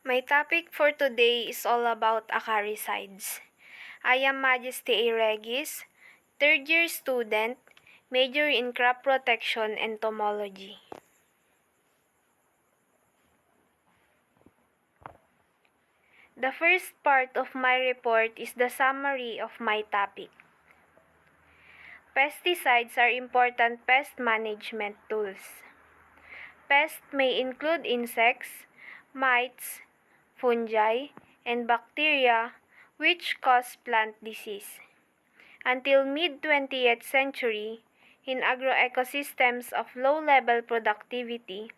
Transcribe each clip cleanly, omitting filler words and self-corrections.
My topic for today is all about acaricides. I am Majesty MAregius, third year student, major in crop protection entomology. The first part of my report is the summary of my topic. Pesticides are important pest management tools. Pests may include insects, mites, fungi, and bacteria which cause plant disease. Until mid-20th century, in agroecosystems of low-level productivity,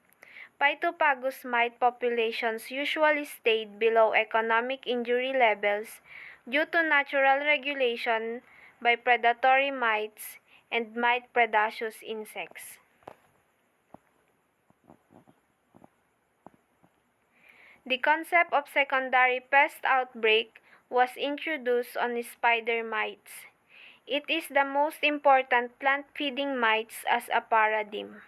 Phytopagus mite populations usually stayed below economic injury levels due to natural regulation by predatory mites and mite predaceous insects. The concept of secondary pest outbreak was introduced on spider mites. It is the most important plant-feeding mites as a paradigm.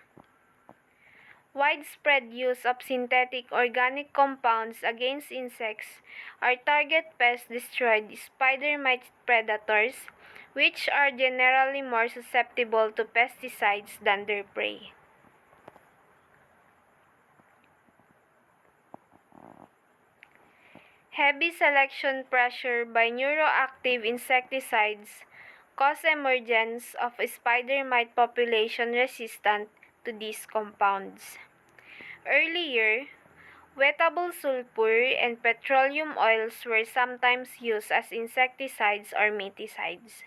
Widespread use of synthetic organic compounds against insects or target pest destroyed spider mite predators, which are generally more susceptible to pesticides than their prey. Heavy selection pressure by neuroactive insecticides cause emergence of spider mite population resistant to these compounds. Earlier, wettable sulfur and petroleum oils were sometimes used as insecticides or miticides.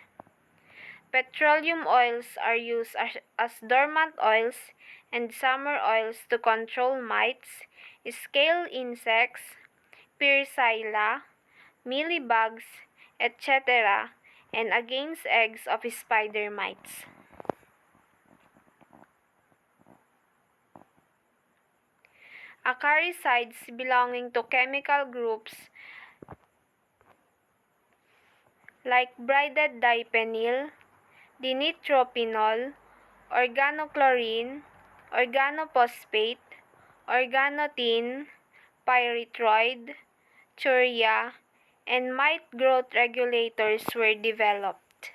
Petroleum oils are used as dormant oils and summer oils to control mites, scale insects, Pyrrhizilla, mealybugs, etc., and against eggs of spider mites. Acaricides belonging to chemical groups like brided diphenyl, dinitrophenol, organochlorine, organophosphate, organotin, pyrethroid, urea, and mite growth regulators were developed.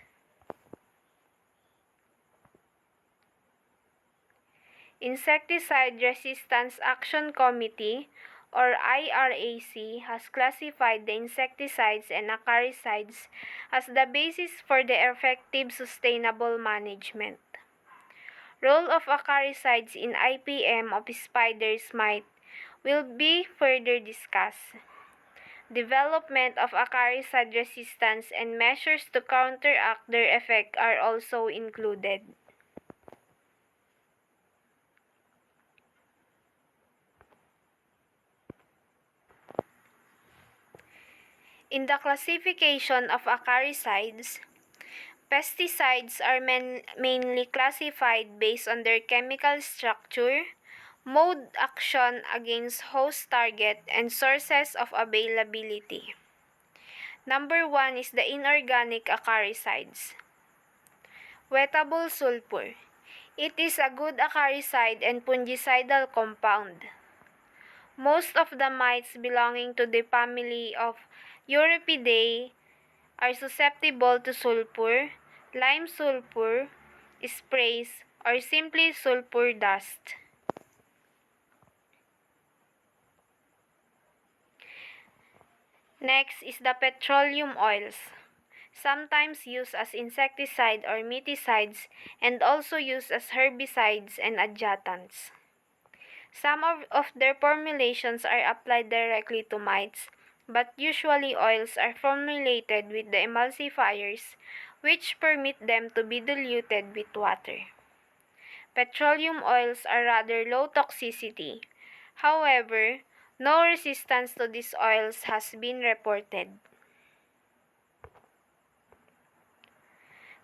Insecticide Resistance Action Committee, or IRAC, has classified the insecticides and acaricides as the basis for the effective sustainable management. Role of acaricides in IPM of spiders mite will be further discussed. Development of acaricide resistance and measures to counteract their effect are also included. In the classification of acaricides, pesticides are mainly classified based on their chemical structure, mode action against host target, and sources of availability. Number 1 is the inorganic acaricides. Wettable sulfur. It is a good acaricide and fungicidal compound. Most of the mites belonging to the family of Euripidae are susceptible to sulfur, lime sulfur, sprays, or simply sulfur dust. Next is the petroleum oils, sometimes used as insecticide or miticides and also used as herbicides and adjuvants. Some of their formulations are applied directly to mites, but usually oils are formulated with the emulsifiers, which permit them to be diluted with water. Petroleum oils are rather low toxicity. However, no resistance to these oils has been reported.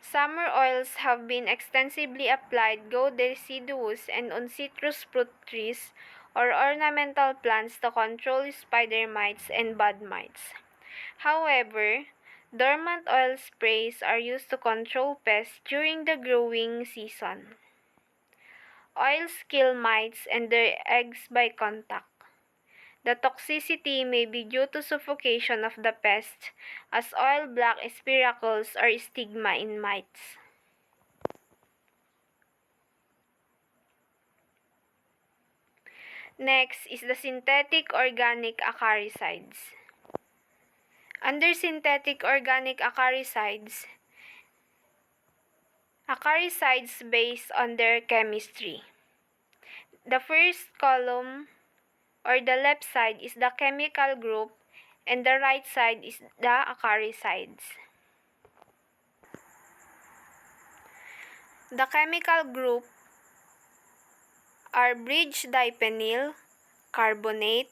Summer oils have been extensively applied go deciduous and on citrus fruit trees or ornamental plants to control spider mites and bud mites. However, dormant oil sprays are used to control pests during the growing season. Oils kill mites and their eggs by contact. The toxicity may be due to suffocation of the pest, as oil black spiracles or stigma in mites. Next is the synthetic organic acaricides. Under synthetic organic acaricides, acaricides based on their chemistry. The first column or the left side is the chemical group and the right side is the acaricides. The chemical group are bridge diphenyl carbonate,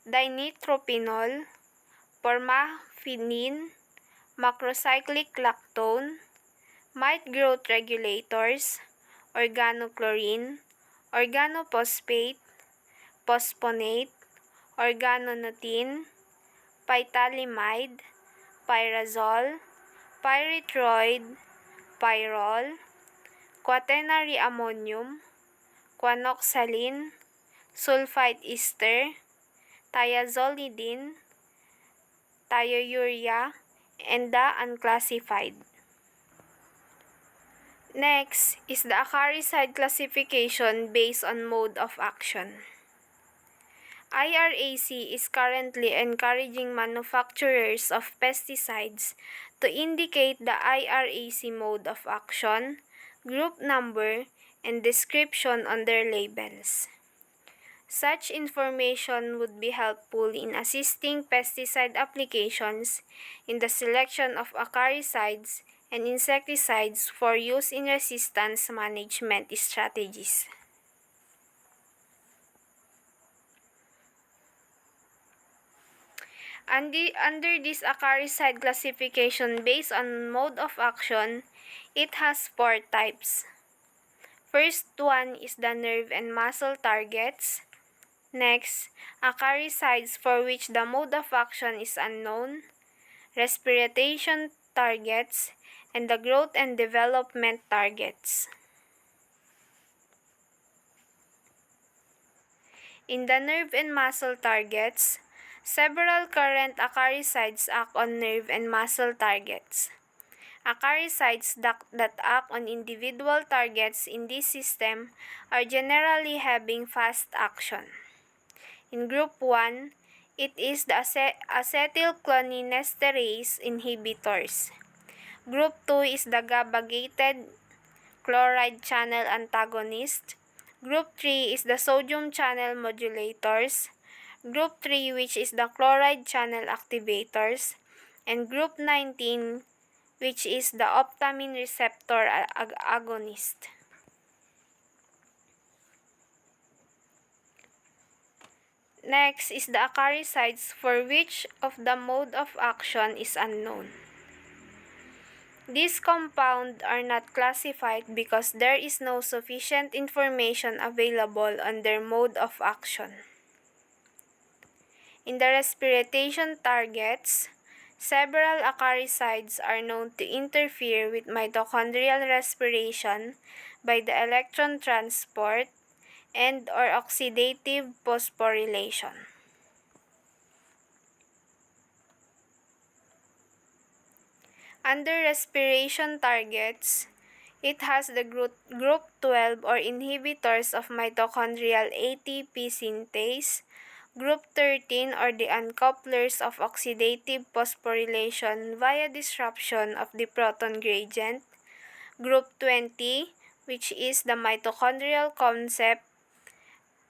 dinitrophenol, formamidine, macrocyclic lactone, mite growth regulators, organochlorine, organophosphate, phosphonate, organonothine, phytalimide, pyrazole, pyrethroid, pyrrole, quaternary ammonium, quanoxaline, sulfite ester, thiazolidine, thiourea, and the unclassified. Next is the acaricide classification based on mode of action. IRAC is currently encouraging manufacturers of pesticides to indicate the IRAC mode of action, group number, and description on their labels. Such information would be helpful in assisting pesticide applications in the selection of acaricides and insecticides for use in resistance management strategies. Under this acaricide classification based on mode of action, it has 4 types. First one is the nerve and muscle targets. Next, acaricides for which the mode of action is unknown, respiration targets, and the growth and development targets. In the nerve and muscle targets, several current acaricides act on nerve and muscle targets. Acaricides that act on individual targets in this system are generally having fast action. In Group 1, it is the acetylcholinesterase inhibitors. Group 2 is the GABA-gated chloride channel antagonist. Group 3 is the sodium channel modulators. Group 3, which is the chloride channel activators. And Group 19, which is the optamine receptor agonist. Next is the acaricides for which of the mode of action is unknown. These compounds are not classified because there is no sufficient information available on their mode of action. In the respiration targets, several acaricides are known to interfere with mitochondrial respiration by the electron transport and or oxidative phosphorylation. Under respiration targets, it has the group 12 or inhibitors of mitochondrial ATP synthase, Group 13 or the uncouplers of oxidative phosphorylation via disruption of the proton gradient, Group 20, which is the mitochondrial concept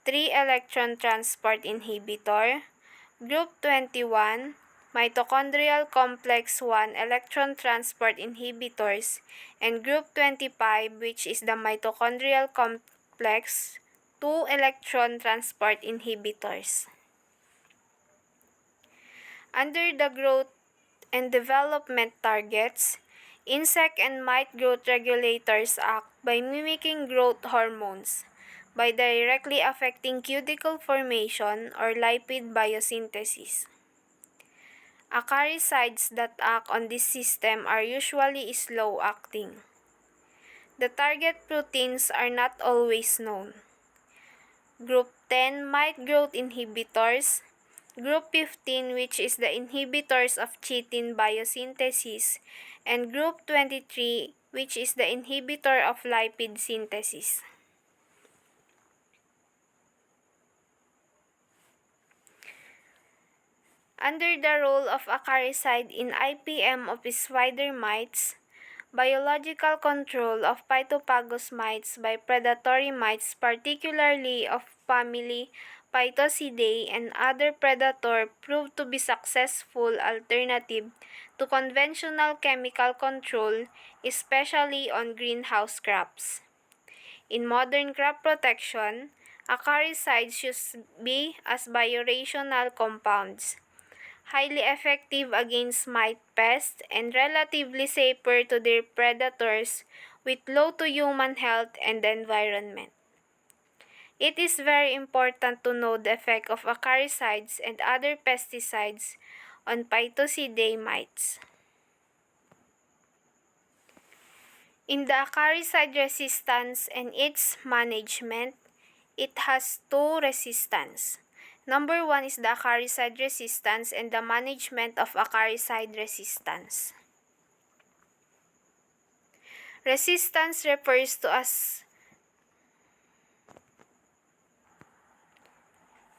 3-electron transport inhibitor, Group 21, mitochondrial complex 1 electron transport inhibitors, and Group 25, which is the mitochondrial complex 2 electron transport inhibitors. Under the growth and development targets, insect and mite growth regulators act by mimicking growth hormones, by directly affecting cuticle formation or lipid biosynthesis. Acaricides that act on this system are usually slow-acting. The target proteins are not always known. Group 10 mite growth inhibitors, Group 15, which is the inhibitors of chitin biosynthesis, and Group 23, which is the inhibitor of lipid synthesis. Under the role of acaricide in IPM of spider mites, biological control of phytophagous mites by predatory mites, particularly of family Phytocidae and other predator, proved to be successful alternative to conventional chemical control, especially on greenhouse crops. In modern crop protection, acaricides should be as biorational compounds, highly effective against mite pests and relatively safer to their predators with low to human health and environment. It is very important to know the effect of acaricides and other pesticides on Phytocidae mites. In the acaricide resistance and its management, it has two resistance. Number 1 is the acaricide resistance and the management of acaricide resistance. Resistance refers to as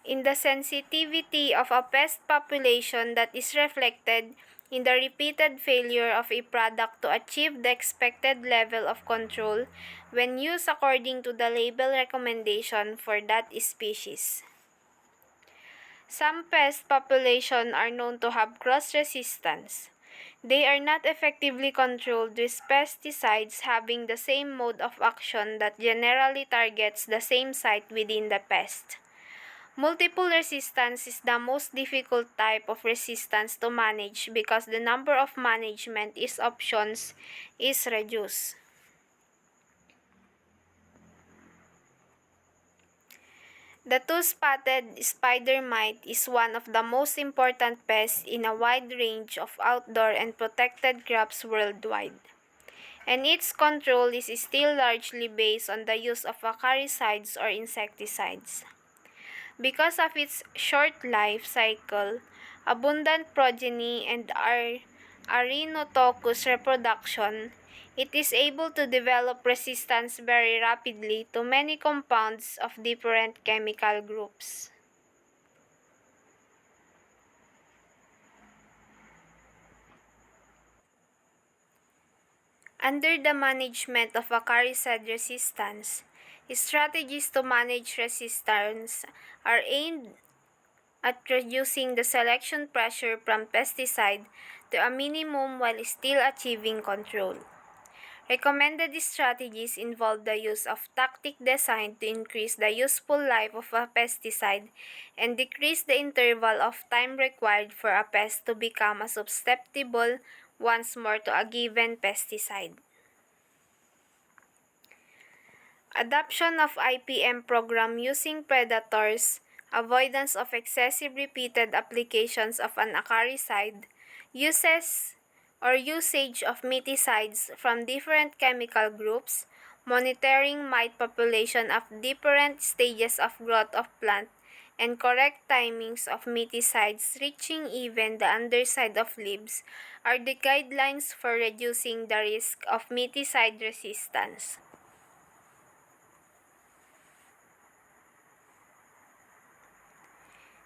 in the sensitivity of a pest population that is reflected in the repeated failure of a product to achieve the expected level of control when used according to the label recommendation for that species. Some pest populations are known to have cross-resistance. They are not effectively controlled with pesticides having the same mode of action that generally targets the same site within the pest. Multiple resistance is the most difficult type of resistance to manage because the number of management options is reduced. The two-spotted spider mite is one of the most important pests in a wide range of outdoor and protected crops worldwide, and its control is still largely based on the use of acaricides or insecticides. Because of its short life cycle, abundant progeny, and Arenotochus reproduction, it is able to develop resistance very rapidly to many compounds of different chemical groups. Under the management of acaricide resistance, strategies to manage resistance are aimed at reducing the selection pressure from pesticide to a minimum while still achieving control. Recommended strategies involve the use of tactic designed to increase the useful life of a pesticide and decrease the interval of time required for a pest to become susceptible once more to a given pesticide. Adoption of IPM program using predators, avoidance of excessive repeated applications of an acaricide, usage of miticides from different chemical groups, monitoring mite population of different stages of growth of plant, and correct timings of miticides reaching even the underside of leaves are the guidelines for reducing the risk of miticide resistance.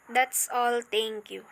That's all. Thank you.